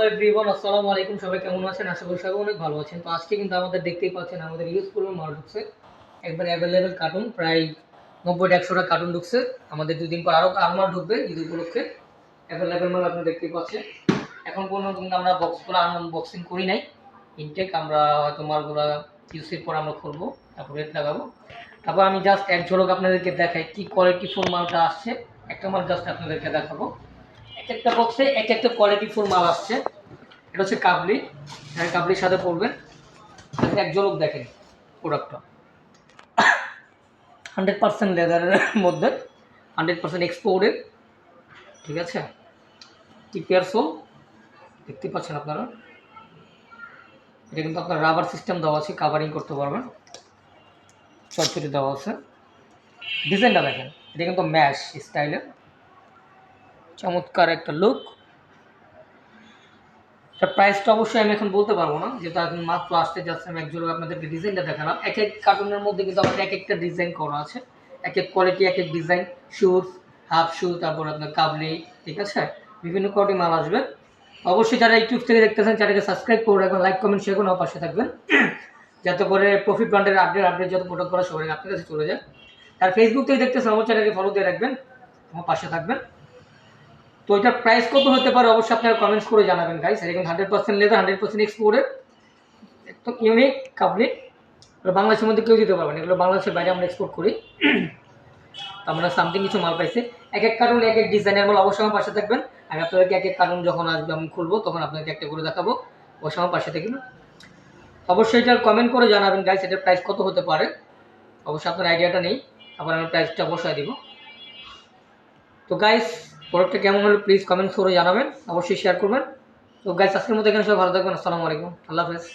Everyone আসসালামু আলাইকুম, সবাই কেমন আছেন? আশা করি সবাই অনেক ভালো আছেন। তো আজকে কিন্তু আমাদের দেখতেই পাচ্ছেন আমাদের ইউজফুল মাল ঢুকছে, একবার অ্যাভেলেবেল কার্টুন, প্রায় 90-100টা কার্টুন ঢুকছে। আমাদের 2 দিন পর আরও মাল ঢুকবে ঈদ উপলক্ষে। অ্যাভেলেবেল মাল আপনি দেখতেই পাচ্ছেন। এখন পর্যন্ত কিন্তু আমরা বক্সগুলো আনবক্সিং করি নাই, ইনটেক। আমরা হয়তো মালগুলো ইউজের পর আমরা খুলবো, তারপর রেট লাগাবো। তারপর আমি জাস্ট এক ঝলক আপনাদেরকে দেখাই কি কোয়ালিটিফুল মালটা আসছে। একটা মাল জাস্ট আপনাদেরকে দেখাবো। এক একটা বক্সে এক একটা কোয়ালিটিফুল মাল আসছে। এটা হচ্ছে কাবলি, কাবলির সাথে পড়বেন। এক ঝলক দেখেন প্রোডাক্টটা, 100% লেদারের মধ্যে, 100% এক্সপোর্টেড, ঠিক আছে। টিপিআর সোল দেখতে পাচ্ছেন আপনারা। এটা কিন্তু আপনার রাবার সিস্টেম দেওয়া আছে, কাভারিং করতে পারবেন, চটচটি দেওয়া আছে। ডিজাইনটা দেখেন, এটা কিন্তু ম্যাশ স্টাইলের, চমৎকার একটা লুক। তার প্রাইসটা অবশ্যই আমি এখন বলতে পারবো না, যেটা এখন মাত্র আসতে যাচ্ছে। আমি একজন আপনাদেরকে ডিজাইনটা দেখালাম। এক এক কার্টুনের মধ্যে কিন্তু আমাদের এক একটা ডিজাইন করা আছে, এক এক কোয়ালিটি, এক এক ডিজাইন। শুজ, হাফ শু, তারপর আপনার কাবলি, ঠিক আছে। বিভিন্ন কোয়ালিটি মাল আসবে। অবশ্যই যারা ইউটিউব থেকে দেখতেছেন চ্যানেলকে সাবস্ক্রাইব করে রাখবেন, লাইক কমেন্ট শেয়ার করে আমার পাশে থাকবেন, যাতে করে প্রফিট ব্র্যান্ডের আপডেট যত প্রোডাক্ট করা সবাই আপনার কাছে চলে যায়। আর ফেসবুক থেকে দেখতেছেন আমার চ্যানেলকে ফলো দিয়ে রাখবেন, আমার পাশে থাকবেন। তো এটার প্রাইস কত হতে পারে অবশ্যই আপনারা কমেন্টস করে জানাবেন গাইস। এটা কিন্তু 100% লেদার, 100% এক্সপোর্টেড, একদম ইউনিক কাবলি। বাংলাদেশের মধ্যে কেউ দিতে পারবেন, এগুলো বাংলাদেশের বাইরে আমরা এক্সপোর্ট করি। আমরা সামথিং কিছু মাল পাইছি। এক এক কার্টুন এক এক ডিজাইনের মাল, অবশ্যই আমার পাশে থাকবেন। আর আপনাদেরকে এক এক কার্টুন যখন আসবে আমি খুলবো তখন আপনাকে একটা করে দেখাবো, অবশ্যই আমার পাশে থাকবেন। অবশ্যই এটা কমেন্ট করে জানাবেন গাইস, এটার প্রাইস কত হতে পারে। অবশ্যই আপনার আইডিয়াটা নেই, আবার আমি প্রাইসটা বসায় দিব। তো গাইস, প্রোডাক্টটা কেমন হলো প্লিজ কমেন্টস করে জানাবেন, অবশ্যই শেয়ার করবেন। তো গাইস, আজকের মতো এখানে সবাই ভালো থাকবেন। আসসালামু আলাইকুম, আল্লাহ হাফেজ।